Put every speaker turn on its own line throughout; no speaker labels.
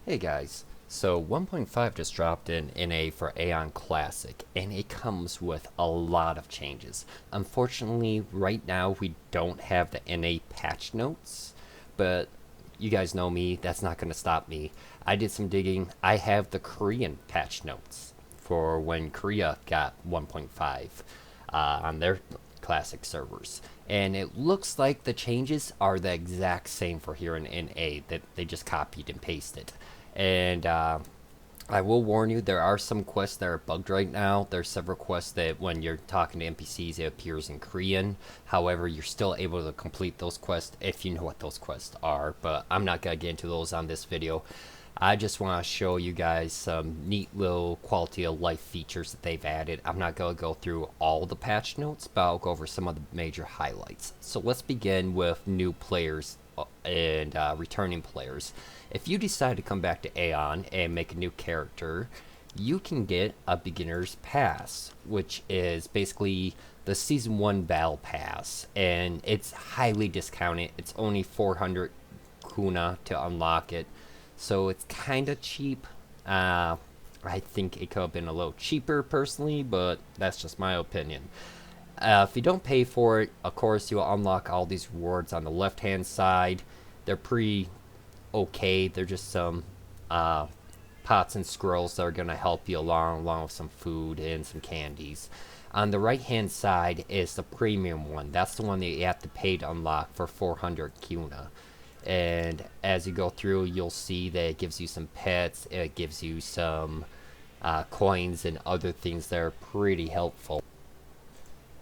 Hey guys, so 1.5 just dropped in NA for Aion Classic, and it comes with a lot of changes. Unfortunately, right now we don't have the NA patch notes, but you guys know me, that's not going to stop me. I did some digging. I have the Korean patch notes for when Korea got 1.5 on their classic servers. And it looks like the changes are the exact same for here in NA, that they just copied and pasted. And I will warn you, there are some quests that are bugged right now. There's several quests that when you're talking to NPCs, it appears in Korean. However, you're still able to complete those quests if you know what those quests are. But I'm not going to get into those on this video. I just want to show you guys some neat little quality of life features that they've added. I'm not going to go through all the patch notes, but I'll go over some of the major highlights. So let's begin with new players and returning players. If you decide to come back to Aion and make a new character, you can get a beginner's pass, which is basically the season 1 battle pass, and it's highly discounted. It's only 400 kuna to unlock it, so it's kind of cheap. I think it could have been a little cheaper personally, but that's just my opinion. If you don't pay for it, of course, you'll unlock all these rewards on the left-hand side. They're pretty okay. They're just some pots and scrolls that are going to help you along with some food and some candies. On the right-hand side is the premium one. That's the one that you have to pay to unlock for 400 kuna. And as you go through, you'll see that it gives you some pets. It gives you some coins and other things that are pretty helpful,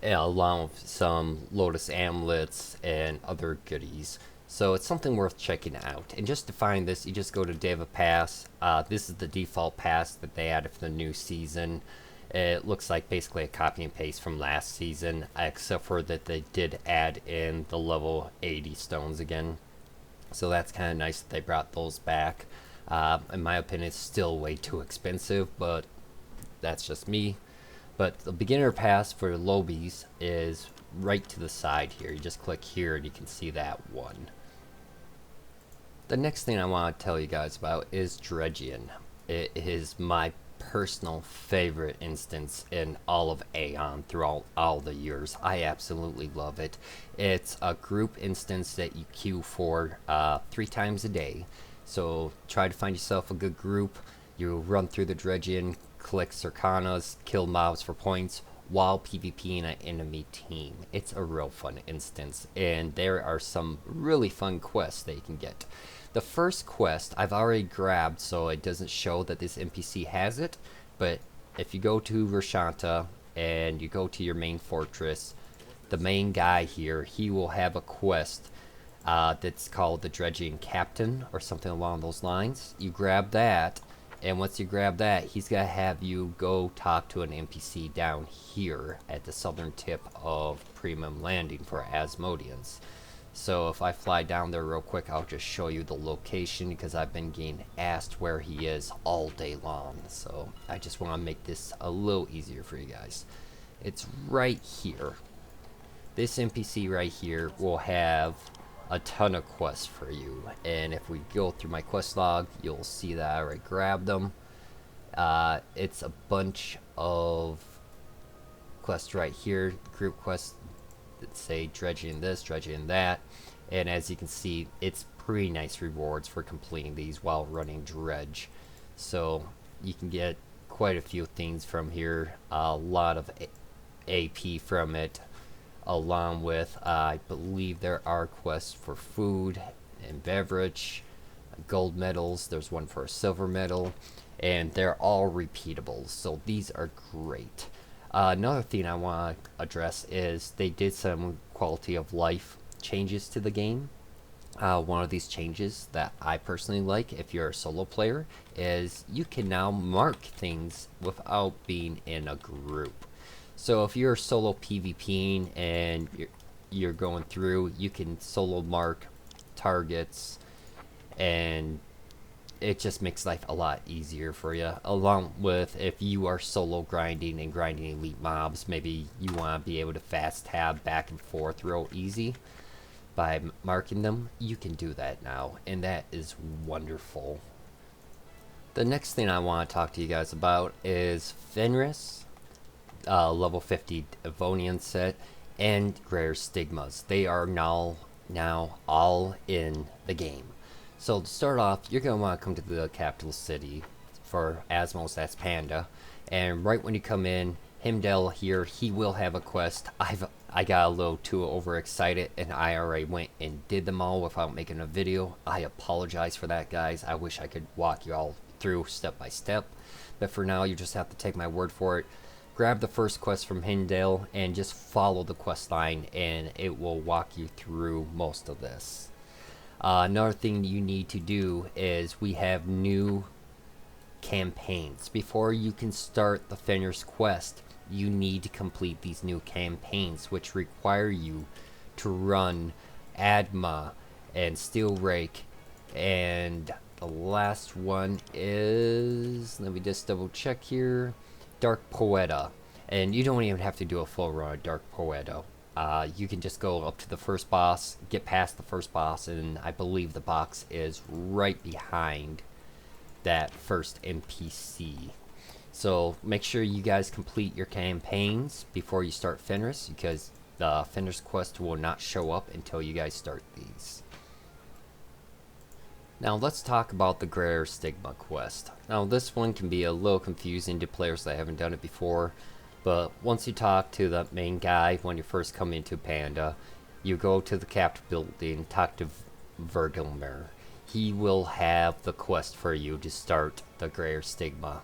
along with some lotus amulets and other goodies. So it's something worth checking out. And just to find this, you just go to Deva Pass. This is the default pass that they added for the new season. It looks like basically a copy and paste from last season, except for that they did add in the level 80 stones again. So that's kind of nice that they brought those back. In my opinion, it's still way too expensive, but that's just me. But the beginner pass for lobbies is right to the side here. You just click here and you can see that one. The next thing I want to tell you guys about is Dredgian. It is my personal favorite instance in all of Aion throughout all the years. I absolutely love it. It's a group instance that you queue for 3 times a day. So try to find yourself a good group. You run through the Dredgian, collect Circanas, kill mobs for points while PvPing an enemy team. It's a real fun instance, and there are some really fun quests that you can get. The first quest I've already grabbed, so it doesn't show that this NPC has it, but if you go to Rashanta and you go to your main fortress, the main guy here, he will have a quest that's called the Dredgian Captain or something along those lines. You grab that, and once you grab that, he's going to have you go talk to an NPC down here at the southern tip of Premium Landing for Asmodeans. So if I fly down there real quick, I'll just show you the location because I've been getting asked where he is all day long. So I just want to make this a little easier for you guys. It's right here. This NPC right here will have a ton of quests for you, and if we go through my quest log, you'll see that I already grabbed them. It's a bunch of quests right here, group quests that say dredging this, dredging that, and as you can see, it's pretty nice rewards for completing these while running dredge. So you can get quite a few things from here, a lot of AP from it, along with I believe there are quests for food and beverage, gold medals. There's one for a silver medal, and they're all repeatable, so these are great. Another thing I want to address is they did some quality of life changes to the game. One of these changes that I personally like, if you're a solo player, is you can now mark things without being in a group. So if you're solo PvPing and you're going through, you can solo mark targets, and it just makes life a lot easier for you. Along with if you are solo grinding and grinding elite mobs, maybe you want to be able to fast tab back and forth real easy by marking them. You can do that now, and that is wonderful. The next thing I want to talk to you guys about is Fenris, level 50 Devonian set, and rare Stigmas. They are now all in the game. So to start off, you're going to want to come to the capital city for Asmos, that's Panda. And right when you come in, Himdall here, he will have a quest. I got a little too overexcited and I already went and did them all without making a video. I apologize for that, guys. I wish I could walk you all through step by step. But for now, you just have to take my word for it. Grab the first quest from Himdall and just follow the quest line and it will walk you through most of this. Another thing you need to do is we have new campaigns. Before you can start the Fenris quest, you need to complete these new campaigns, which require you to run Adma and Steel Rake, and the last one is, let me just double check here, Dark Poeta. And you don't even have to do a full run of Dark Poeta. You can just go up to the first boss, get past the first boss, and I believe the box is right behind that first NPC. So make sure you guys complete your campaigns before you start Fenris, because the Fenris quest will not show up until you guys start these. Now let's talk about the Rare Stigma quest. Now this one can be a little confusing to players that haven't done it before, but once you talk to the main guy when you first come into Panda, you go to the captive building, talk to Vergilmer. He will have the quest for you to start the Rare Stigma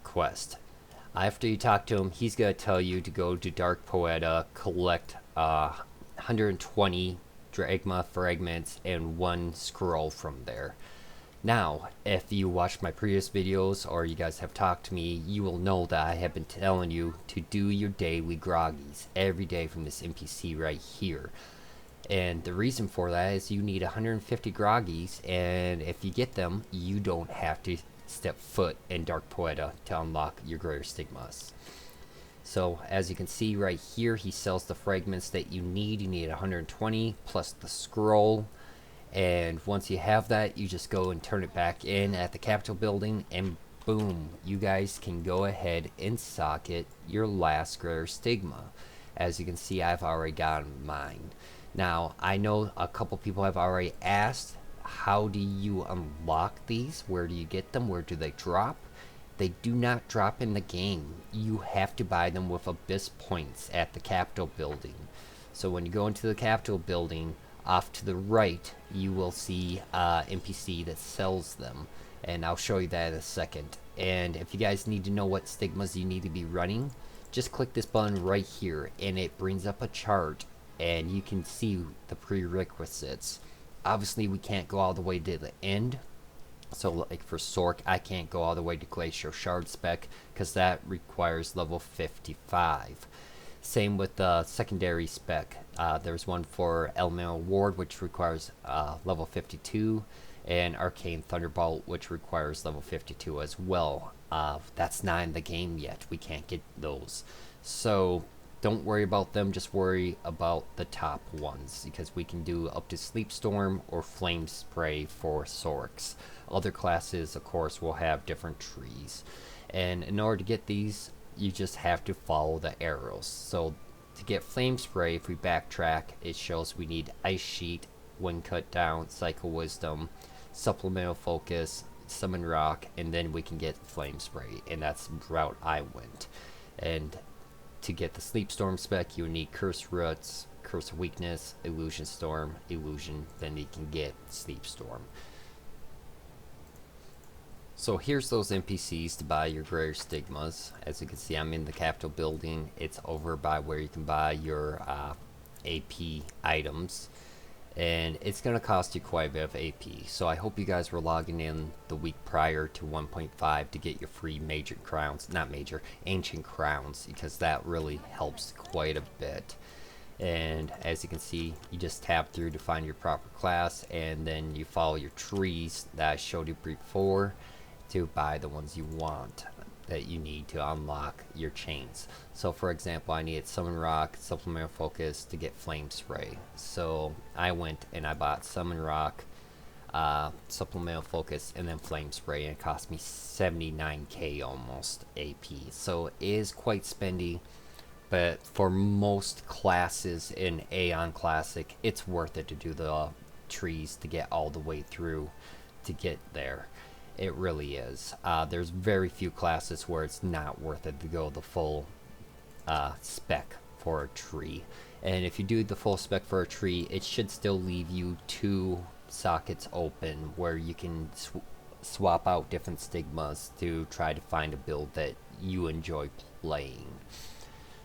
quest. After you talk to him, he's going to tell you to go to Dark Poeta, collect 120 Dragma fragments and 1 scroll from there. Now, if you watched my previous videos or you guys have talked to me, you will know that I have been telling you to do your daily groggies every day from this NPC right here. And the reason for that is you need 150 groggies, and if you get them, you don't have to step foot in Dark Poeta to unlock your greater Stigmas. So as you can see right here, he sells the fragments that you need. You need 120 plus the scroll, and once you have that, you just go and turn it back in at the Capitol building, and boom, you guys can go ahead and socket your last greater Stigma. As you can see, I've already gotten mine. Now, I know a couple people have already asked, how do you unlock these? Where do you get them? Where do they drop? They do not drop in the game. You have to buy them with Abyss points at the Capitol building. So when you go into the Capitol building, off to the right, you will see NPC that sells them. And I'll show you that in a second. And if you guys need to know what Stigmas you need to be running, just click this button right here and it brings up a chart and you can see the prerequisites. Obviously we can't go all the way to the end, so like for Sork, I can't go all the way to Glacial Shard spec because that requires level 55. Same with the secondary spec. There's one for Elemental Ward which requires level 52, and Arcane Thunderbolt which requires level 52 as well. That's not in the game yet. We can't get those, so don't worry about them, just worry about the top ones, because we can do up to Sleep Storm or Flame Spray for Sorks. Other classes, of course, will have different trees. And in order to get these, you just have to follow the arrows. So to get Flame Spray, if we backtrack, it shows we need Ice Sheet, Wind Cut Down, Cycle Wisdom, Supplemental Focus, Summon Rock, and then we can get Flame Spray. And that's the route I went. And to get the Sleep Storm spec, you need Curse Roots, Curse of Weakness, Illusion Storm, Illusion, then you can get Sleep Storm. So here's those NPCs to buy your rare Stigmas. As you can see, I'm in the Capitol building. It's over by where you can buy your AP items. And it's going to cost you quite a bit of AP. So I hope you guys were logging in the week prior to 1.5 to get your free major crowns. Not major, ancient crowns, because that really helps quite a bit. And as you can see, you just tab through to find your proper class, and then you follow your trees that I showed you before to buy the ones you want that you need to unlock your chains. So for example, I needed Summon Rock, Supplemental Focus to get Flame Spray. So I went and I bought Summon Rock, supplemental focus, and then flame spray, and it cost me 79k almost AP. So it is quite spendy, but for most classes in Aion Classic, it's worth it to do the trees to get all the way through to get there. It really is. There's very few classes where it's not worth it to go the full spec for a tree. And if you do the full spec for a tree, it should still leave you 2 sockets open where you can swap out different stigmas to try to find a build that you enjoy playing.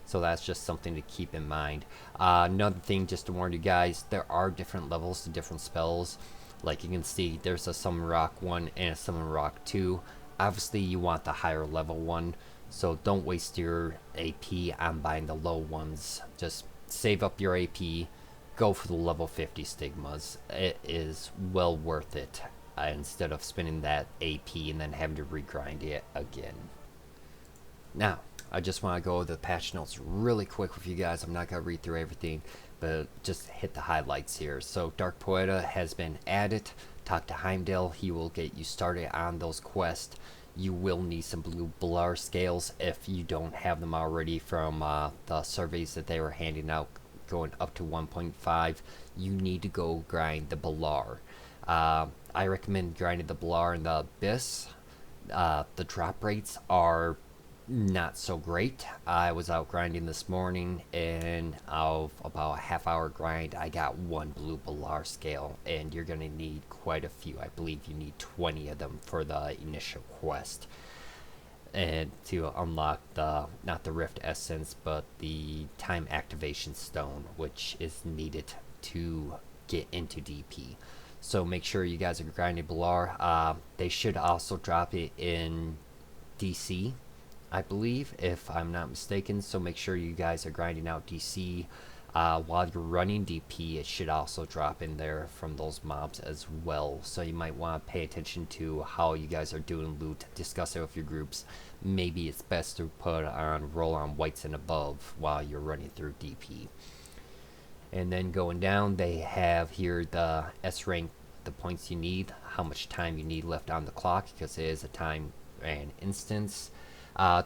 So that's just something to keep in mind. Another thing, just to warn you guys, there are different levels to different spells. Like you can see, there's a Summon Rock 1 and a Summon Rock 2. Obviously, you want the higher level one, so don't waste your AP on buying the low ones. Just save up your AP, go for the level 50 stigmas. It is well worth it instead of spending that AP and then having to regrind it again. Now, I just want to go over the patch notes really quick with you guys. I'm not going to read through everything, but just hit the highlights here. So Dark Poeta has been added. Talk to Heimdall. He will get you started on those quests. You will need some blue Blar scales if you don't have them already from the surveys that they were handing out going up to 1.5. You need to go grind the Blar. I recommend grinding the Blar in the Abyss. The drop rates are not so great. I was out grinding this morning, and of about a half-hour grind, I got 1 blue Blar scale, and you're going to need quite a few. I believe you need 20 of them for the initial quest, and to unlock the, not the Rift Essence, but the Time Activation Stone, which is needed to get into DP. So make sure you guys are grinding Blar. They should also drop it in DC, I believe, if I'm not mistaken. So make sure you guys are grinding out DC while you're running DP. It should also drop in there from those mobs as well. So you might want to pay attention to how you guys are doing loot. Discuss it with your groups. Maybe it's best to put on roll on whites and above while you're running through DP. And then going down, they have here the S rank, the points you need, how much time you need left on the clock, because it is a time and instance.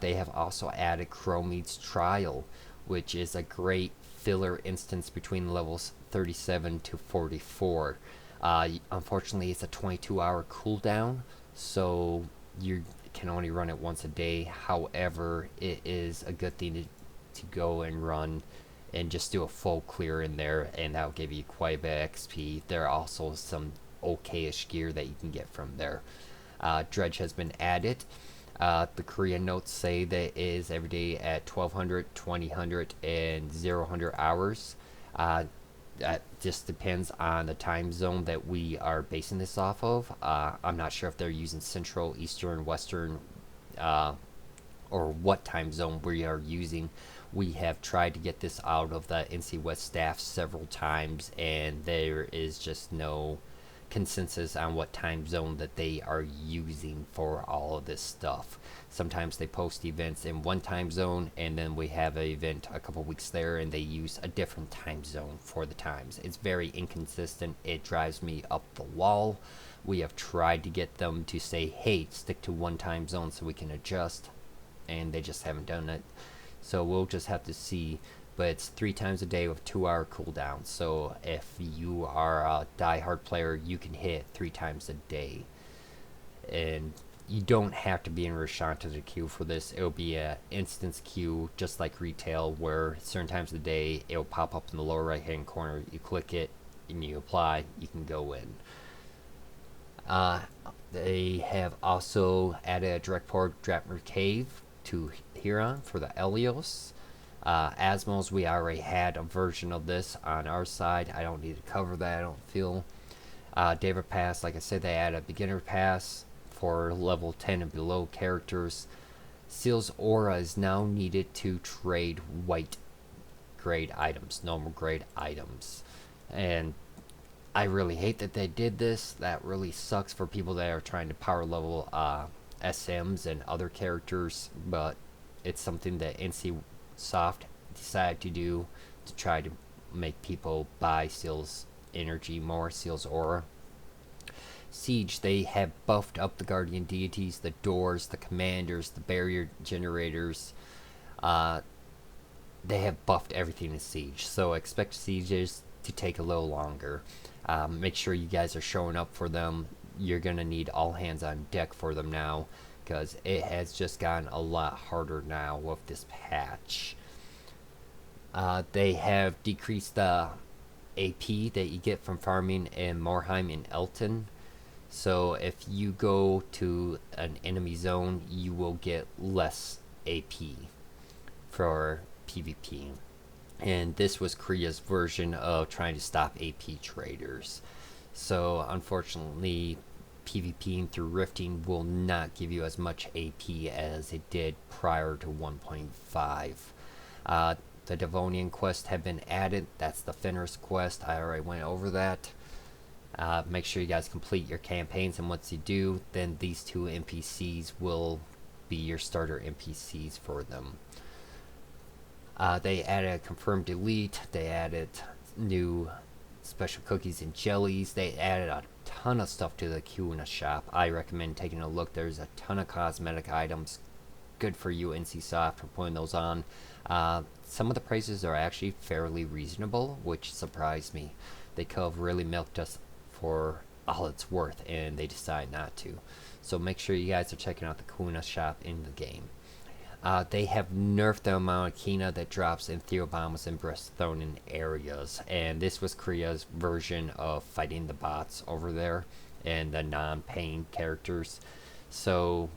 They have also added Chromede's Trial, which is a great filler instance between levels 37 to 44. Unfortunately, it's a 22-hour cooldown, so you can only run it once a day. However, it is a good thing to go and run and just do a full clear in there, and that'll give you quite a bit of XP. There are also some okay-ish gear that you can get from there. Dredge has been added. The Korean notes say that it is every day at 1200, 2000, and 0 hours. That just depends on the time zone that we are basing this off of. I'm not sure if they're using Central, Eastern, Western, or what time zone we are using. We have tried to get this out of the NC West staff several times, and there is just no consensus on what time zone that they are using for all of this stuff. Sometimes they post events in one time zone, and then we have an event a couple weeks there and they use a different time zone for the times. It's very inconsistent. It drives me up the wall. We have tried to get them to say, hey, stick to one time zone so we can adjust, and they just haven't done it. So we'll just have to see. But it's 3 times a day with 2-hour cooldown. So if you are a die-hard player, you can hit 3 times a day. And you don't have to be in Rashanta queue for this. It'll be an instance queue, just like retail, where certain times of the day, it'll pop up in the lower right-hand corner. You click it, and you apply, you can go in. They have also added a direct port Dratmer Cave to Huron for the Elios. Asmos, we already had a version of this on our side. I don't need to cover that, I don't feel. David Pass, like I said, they added a beginner pass for level 10 and below characters. Seal's Aura is now needed to trade white grade items, normal grade items. And I really hate that they did this. That really sucks for people that are trying to power level SMs and other characters, but it's something that NC Soft decided to do to try to make people buy Seal's energy more, Seal's Aura. Siege, they have buffed up the guardian deities, the doors, the commanders, the barrier generators. They have buffed everything in Siege, so expect Sieges to take a little longer. Make sure you guys are showing up for them. You're going to need all hands on deck for them now, because it has just gotten a lot harder now with this patch. They have decreased the AP that you get from farming in Morheim and Elton. So if you go to an enemy zone, you will get less AP for PvP. And this was Korea's version of trying to stop AP traders. So unfortunately, PvPing through rifting will not give you as much AP as it did prior to 1.5. The Devonian Quest have been added. That's the Fenris quest. I already went over that. Make sure you guys complete your campaigns, and once you do, then these two NPCs will be your starter NPCs for them. They added a confirmed delete. They added new special cookies and jellies. They added a ton of stuff to the Kuna shop. I recommend taking a look. There's a ton of cosmetic items. Good for you, NCSoft, for putting those on. Some of the prices are actually fairly reasonable, which surprised me. They could have really milked us for all it's worth, and they decide not to. So make sure you guys are checking out the Kuna shop in the game. They have nerfed the amount of Kina that drops in Theobombas and Breasthonen areas, and this was Korea's version of fighting the bots over there and the non-paying characters. So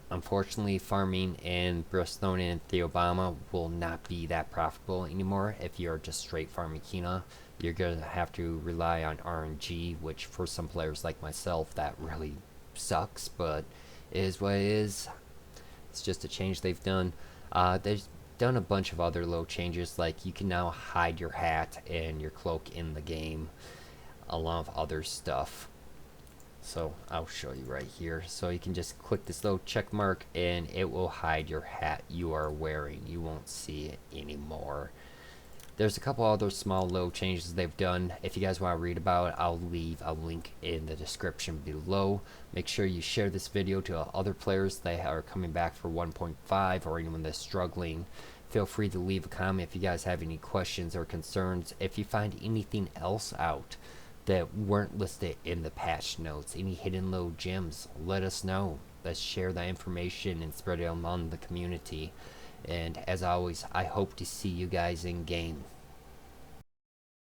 unfortunately, farming in Breasthonen and Theobama will not be that profitable anymore. If you're just straight farming Kina, you're going to have to rely on RNG, which for some players like myself, that really sucks, but it is what it is. It's just a change they've done. They've done a bunch of other little changes, like you can now hide your hat and your cloak in the game, along with other stuff. So I'll show you right here. So you can just click this little check mark and it will hide your hat you are wearing. You won't see it anymore. There's a couple other small little changes they've done. If you guys want to read about it, I'll leave a link in the description below. Make sure you share this video to other players that are coming back for 1.5 or anyone that's struggling. Feel free to leave a comment if you guys have any questions or concerns. If you find anything else out that weren't listed in the patch notes, any hidden little gems, let us know. Let's share that information and spread it among the community. And as always, I hope to see you guys in game.